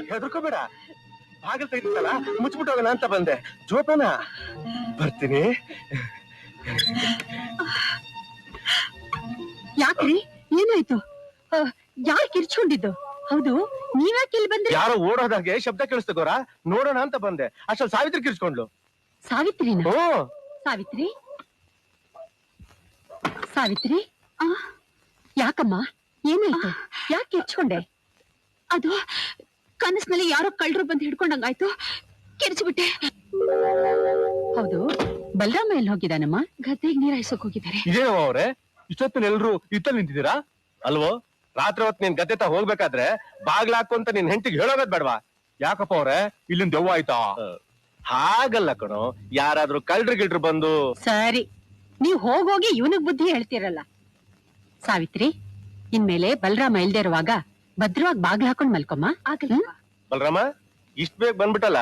ಹೆದರ್ಕೋಬೇಡ, ಬಾಗಿಲು ತೆಗೆದಿತ್ತಲ್ಲ ಮುಚ್ಚಿಬಿಟ್ಟು ಹೋಗೋಣ ಅಂತ ಬಂದೆ. ಜೋಪಾನ, ಬರ್ತೀನಿ. ಯಾಕ್ರಿ, ಏನಾಯ್ತು? ಯಾರು ಕಿರ್ಚ್ಕೊಂಡಿದ್ದು? ಹೌದು, ನೀವ್ಯಾಕೆ ಇಲ್ಲಿ ಬಂದ್ರಿ? ಯಾರೋ ಓಡೋದಾಗೆ ಶಬ್ದ ಕೇಳಿಸ್ತು ಗೋರ, ನೋಡೋಣ ಅಂತ ಬಂದೆ. ಅಷ್ಟೊಂದು ಸಾವಿತ್ರಿ ಕಿರ್ಚ್ಕೊಂಡ್ಲು. ಸಾವಿತ್ರಿನ? ಸಾವಿತ್ರಿ, ಸಾವಿತ್ರಿ, ಯಾಕಮ್ಮ, ಏನಾಯ್ತು? ಯಾಕೆ ಕಿರ್ಚ್ಕೊಂಡೆ? ಅದು ಕನಸಿನಲ್ಲಿ ಯಾರೋ ಕಳ್ಳರು ಬಂದು ಹಿಡ್ಕೊಂಡಂಗಾಯ್ತು, ಕಿರ್ಚ್ಬಿಟ್ಟೆ. ಹೌದು, ಬಲರಾಮ ಎಲ್ಲಿ ಹೋಗಿದ್ದಾನಮ್ಮ? ಗದ್ದೆಗೆ ನೀರ್ ಹಾಯ್ಸೋಕ್ ಹೋಗಿದ್ದಾರೆ. ಇದೇನೋ ಅವ್ರೆ, ಇಷ್ಟೊತ್ತಿನ ಎಲ್ರು ಇತ್ತಲ್ಲಿ ನಿಂತಿದ್ದೀರಾ ಅಲ್ವೋ? ರಾತ್ರಿ ಹೊತ್ತು ನೀನ್ ಗದ್ದೆ ಹೋಗ್ಬೇಕಾದ್ರೆ ಬಾಗ್ಲ ಹಾಕೊಂತ ನಿನ್ ಹೆಂಡತಿಗೆ ಹೇಳೋದ್ ಬೇಡವಾ? ಯಾಕಪ್ಪ ಅವ್ರೆ, ಇಲ್ಲಿಂದ ದೆವ್ವ ಆಯ್ತಾ? ಹಾಗಲ್ಲ ಕಣೋ, ಯಾರಾದ್ರೂ ಕಳ್ರು ಬಂದು. ಸರಿ, ನೀವ್ ಹೋಗೋಗಿ ಇವನಿಗೆ ಬುದ್ಧಿ ಹೇಳ್ತೀರಲ್ಲ. ಸಾವಿತ್ರಿ, ಇನ್ಮೇಲೆ ಬಲರಾಮ ಇಲ್ದೇ ಇರುವಾಗ ಭದ್ರವಾಗಿ ಬಾಗ್ಲ ಹಾಕೊಂಡ್ ಮಲ್ಕೊಮ್ಮ. ಬಲರಾಮ, ಇಷ್ಟ ಬೇಗ ಬಂದ್ಬಿಟ್ಟಲ್ಲ,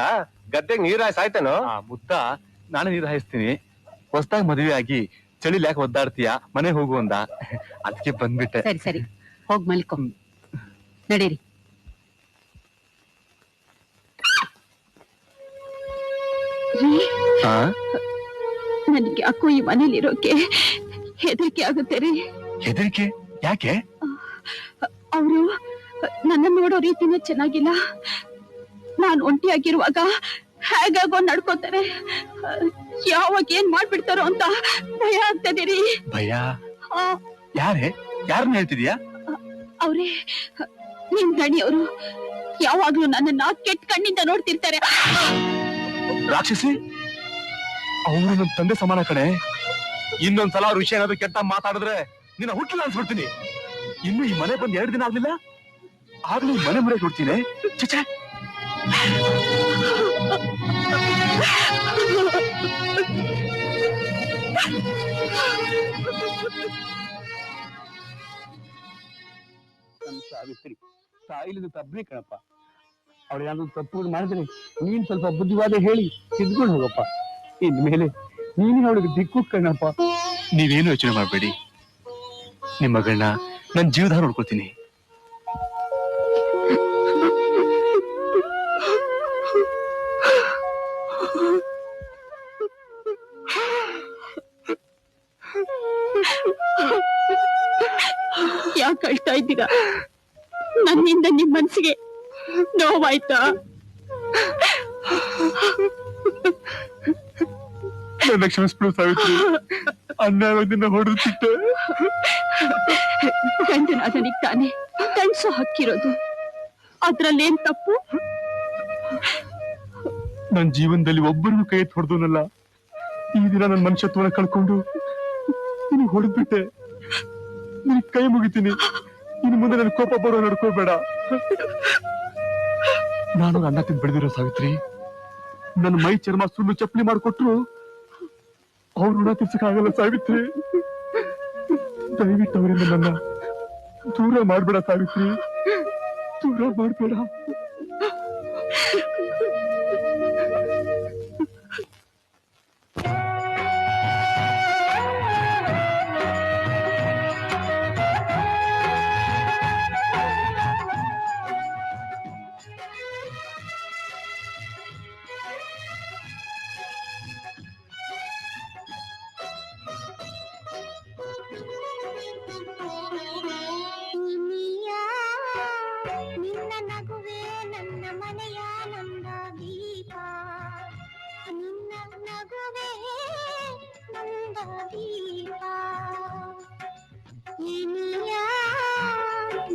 ಗದ್ದೆಗೆ ನೀರ್ ಹಾಯ್ಸಾಯ್ತೇನೋ? ಮುದ್ದ, ನಾನೇ ನೀರು ಹಾಯಿಸ್ತೀನಿ. ಹೊಸದಾಗಿ ಮದುವೆ ಆಗಿ ಚಳಿಲಿ ಯಾಕೆ ಒದ್ದಾಡ್ತೀಯ, ಮನೆ ಹೋಗು ಅಂದ, ಅದಕ್ಕೆ ಬಂದ್ಬಿಟ್ಟೆ. ಸರಿ ಸರಿ, ಹೋಗ್ ಮಲ್ಕೊ. ನಡೀರಿ. ನನಗೆ ಯಾಕೋ ಈ ಮನೇಲಿರೋಕೆ ಹೆದರಿಕೆ ಆಗುತ್ತೆ ರೀ. ಹೆದರಿಕೆ ಯಾಕೆ? ಅವರು ನನ್ನ ನೋಡೋ ರೀತಿನೇ ಚೆನ್ನಾಗಿಲ್ಲ. ನಾನು ಒಂಟಿಯಾಗಿರುವಾಗ ಹೇಗಾಗೋ ನಡ್ಕೋತಾರೆ, ಯಾವಾಗ ಏನ್ ಮಾಡ್ಬಿಡ್ತಾರೋ ಅಂತ ಭಯ ಆಗ್ತದೆ ರೀ. ಭಯ? ಯಾರೇ, ಯಾರನ್ನ ಹೇಳ್ತಿದ್ಯಾ? ಅವ್ರೇ, ನಿಮ್ ಗಣಿಯವರು ಯಾವಾಗ್ಲೂ ನನ್ನನ್ನ ಕೆಟ್ಟ ಕಣ್ಣಿಂದ ನೋಡ್ತಿರ್ತಾರೆ. ರಾಕ್ಷಸಿ, ಅವರು ನನ್ನ ತಂದೆ ಸಮಾನ ಕಣೆ. ಇನ್ನೊಂದ್ಸಲ ಅವ್ರ ವಿಷಯ ಏನಾದ್ರು ಕೆಟ್ಟ ಮಾತಾಡಿದ್ರೆ ನಿನ್ನ ಹುಟ್ಟಿಲ್ಲ ಅನ್ಸ್ಬಿಡ್ತೀನಿ. ಇನ್ನು ಈ ಮನೆ ಬಂದ್ 2 ದಿನ ಆಗ್ಲಿಲ್ಲ, ಆಗ್ಲೂ ಮನೆ ಮುರೆ ಕೊಡ್ತೀನಿ. ಚಚೆ, ಸಾವಿತ್ರಿ ತಾಯಿಲಿಂದ ತಬ್ಬನಿ ಕಣಪ್ಪ. ಅವಳು ಯಾರು ತಪ್ಪು ಮಾಡಿದ್ರೆ ನೀನ್ ಸ್ವಲ್ಪ ಬುದ್ಧಿವಾದ ಹೇಳಿ ತಿದ್ಕೊಂಡು ಹೋಗಪ್ಪ. ಇನ್ಮೇಲೆ ನೀನು ಅವಳಿಗೆ ದಿಕ್ಕು ಕಣಪ್ಪ. ನೀವೇನು ಯೋಚನೆ ಮಾಡ್ಬೇಡಿ, ನಿಮ್ಮ ಮಗಳನ್ನ ನನ್ ಜೀವದ ನೋಡ್ಕೊಳ್ತೀನಿ. ಯಾಕೆ ಅಳ್ತಾ ಇದ್ದೀರಾ? ನನ್ನಿಂದ ನಿಮ್ ಮನ್ಸಿಗೆ ನೋವಾಯ್ತಾ? ನನ್ನ ಕ್ಷಮಿಸ್ಬಿಡು ಸಾವಿತ್ರಿ, ಅನ್ಯಾಯದಿಂದ ಹೊಡೆದಿಟ್ಟೆ. ಗಂಡನಾದನಿಗೆ ತಾನೆ ಕಣ್ಸು ಹಾಕಿರೋದು, ಅದ್ರಲ್ಲೇನ್ ತಪ್ಪು? ನನ್ ಜೀವನದಲ್ಲಿ ಒಬ್ಬರಿಗೂ ಕೈ ಎತ್ತಿ ಹೊಡೆದವನಲ್ಲ. ಈ ದಿನ ನನ್ನ ಮನುಷ್ಯತ್ವನ ಕಳ್ಕೊಂಡು ನಿನಗೆ ಹೊಡೆದ್ಬಿಟ್ಟೆ. ನಿನಗೆ ಕೈ ಮುಗಿತೀನಿ. ಇನ್ನು ಮುಂದೆ ನನ್ ಕೋಪ ಬರೋ ನಡ್ಕೋಬೇಡ. ನಾನು ಅನ್ನ ತಿಂದು ಬೆಳೆದಿರೋ ಸಾವಿತ್ರಿ, ನನ್ನ ಮೈ ಚರ್ಮ ಸುಳ್ಳು ಚಪ್ಪಲಿ ಮಾಡಿಕೊಟ್ರು ಅವ್ರ ಋಣ ತೀರ್ಸಕ್ಕಾಗಲ್ಲ ಸಾವಿತ್ರಿ. ದಯವಿಟ್ಟು ಅವರಿಂದ ನನ್ನ ದೂರ ಮಾಡ್ಬೇಡ ಸಾವಿತ್ರಿ, ದೂರ ಮಾಡ್ಬೇಡ.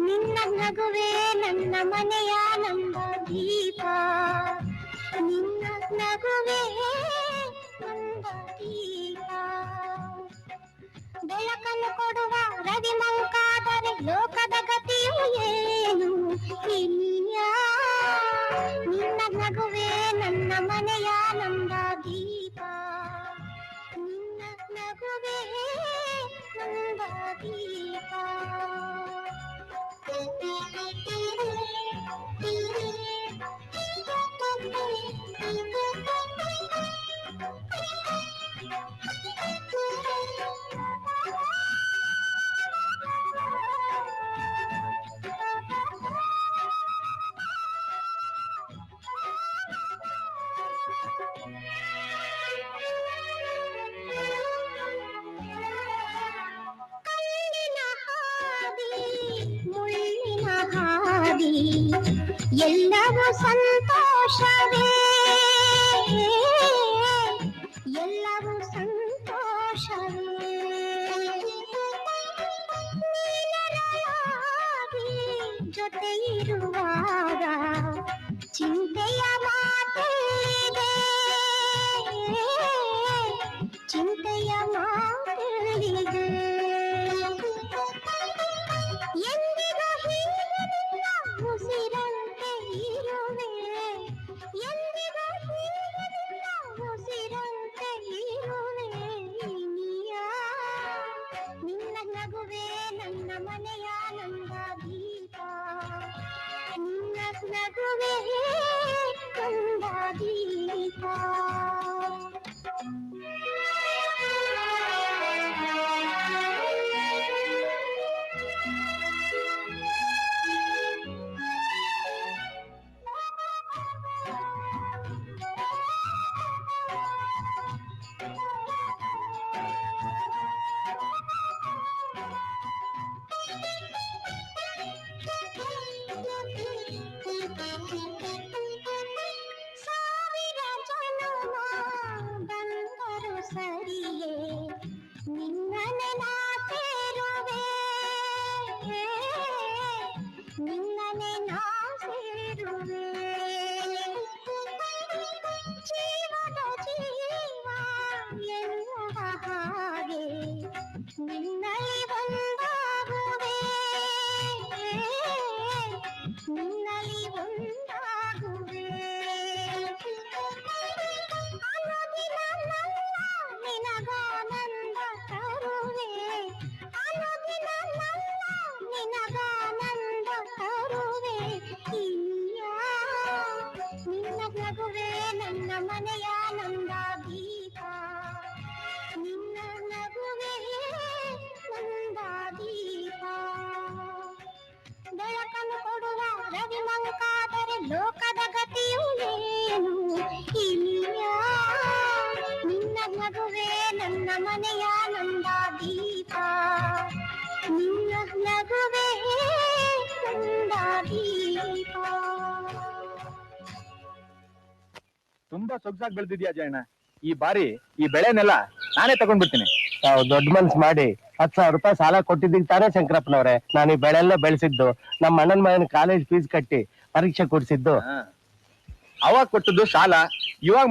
ನಿನ್ನ ನಗುವೆ ನನ್ನ ಮನೆಯ ನಂದ ದೀಪ ನಿನ್ನ ನಗುವೆ ನಂದ ದೀಪ ಬೆಳಕನ್ನು ಕೊಡುವ ರವಿ ಮಂಕಾದರೆ ಲೋಕದ ಗತಿಯು ಏನು ಇಲ್ಲಿಯ ನಿನ್ನ ನಗುವೆ ನನ್ನ ಮನೆಯ ನಂದ ದೀಪ ನಿನ್ನ ನಗುವೆ ನಂದ ದೀಪ ಕಣ್ಣಿನ ಹಾದಿ ಮುಳ್ಳಿನ ಹಾದಿ ಎಲ್ಲವೂ ಸಂತೋಷವೇ ಎಲ್ಲವೂ ಸಂತೋಷವೇ ನೀನರಳಾಗಿ ಜೊತೆ ಇರುವಾಗ ಚಿಂತೆಯ ಮಾತೆಲ್ಲಿದೆ ಚಿಂತೆಯ ಮಾತೆಲ್ಲಿದೆ ಎಂದಿಗೂ ಹೀಗೆ ನಿನ್ನ ಉಸಿರಂತೆ ಇರುವೆ ಎಂದಿಗೂ ಹೀಗೆ ನಿನ್ನ ಉಸಿರಂತೆ ಇರುವೆ ಇನಿಯ ನಿನ್ನ ನಗುವೆ ನನ್ನ ಮನೆಯ ನಂದ ದೀಪ ನಿನ್ನ ನಗುವೆ ನಂದ ದೀಪ ಸಾವಿರ ಜನುಮ ಬಂದರು ಸರಿಯೇ ನಿನ್ನನೆ ನಾ ಸೇರುವೆ ನಿನ್ನನೆ ನಾ ಸೇರುವೆ ಜೀವದ ಜೀವ ಎನ್ನುವ ಹಾಗೆ ನಿನ್ನಲ್ಲಿ ಒಂದಾಗುವೆ ನಿನ್ನಲ್ಲಿ ಒಂದಾಗುವೆ ಅನುದಿನ ನನ್ನ ನಿನಗಾನಂದ ತರುವೆ ಅನುದಿನ ನನ್ನ ನಿನಗಾನಂದ ತರುವೆ ಇಲ್ಲಿಯ ನಿನ್ನ ನಗುವೆ ನನ್ನ ಮನೆಯ ನಂದ ದೀಪ ನಿನ್ನ ನಗುವೆ ನಂದ ದೀಪ ಬೆಳಕನ್ನು ಕೊಡುವ ರವಿ ಮಂಕಾದರೆ ಲೋಕದ ಗತಿಯು ಏನು ಇಲ್ಲಿಯ ನಿನ್ನ ನಗುವೆ ನನ್ನ ಮನೆಯ ನಂದ ದೀಪ ನಿನ್ನ ನಗುವೆ ನಂದ ದೀಪ ತುಂಬಾ ಸೊಗ್ಸಾಗಿ ಬೆಳೆದಿದ್ಯಾ ಜಯಣ್ಣ. ಈ ಬಾರಿ ಈ ಬೆಳೆನೆಲ್ಲ ನಾನೇ ತಗೊಂಡ್ಬಿಡ್ತೀನಿ. ತಾವು ದೊಡ್ಡ ಮನ್ಸ್ ಮಾಡಿ 10,000 ರೂಪಾಯಿ ಸಾಲ ಕೊಟ್ಟಿದ್ದೀವಿ ತಾನೇ ಶಂಕರಪ್ಪನವ್ರೆ. ನಾನು ಈ ಬೆಳೆಲ್ಲ ಬೆಳೆಸಿದ್ದು ನಮ್ಮ ಅಣ್ಣನ ಮಗನ ಕಾಲೇಜ್ ಫೀಸ್ ಕಟ್ಟಿ ಪರೀಕ್ಷೆ ಕೊಡಿಸಿದ್ದು. ಅವಾಗ ಕೊಟ್ಟದ್ದು ಶಾಲಾ, ಇವಾಗ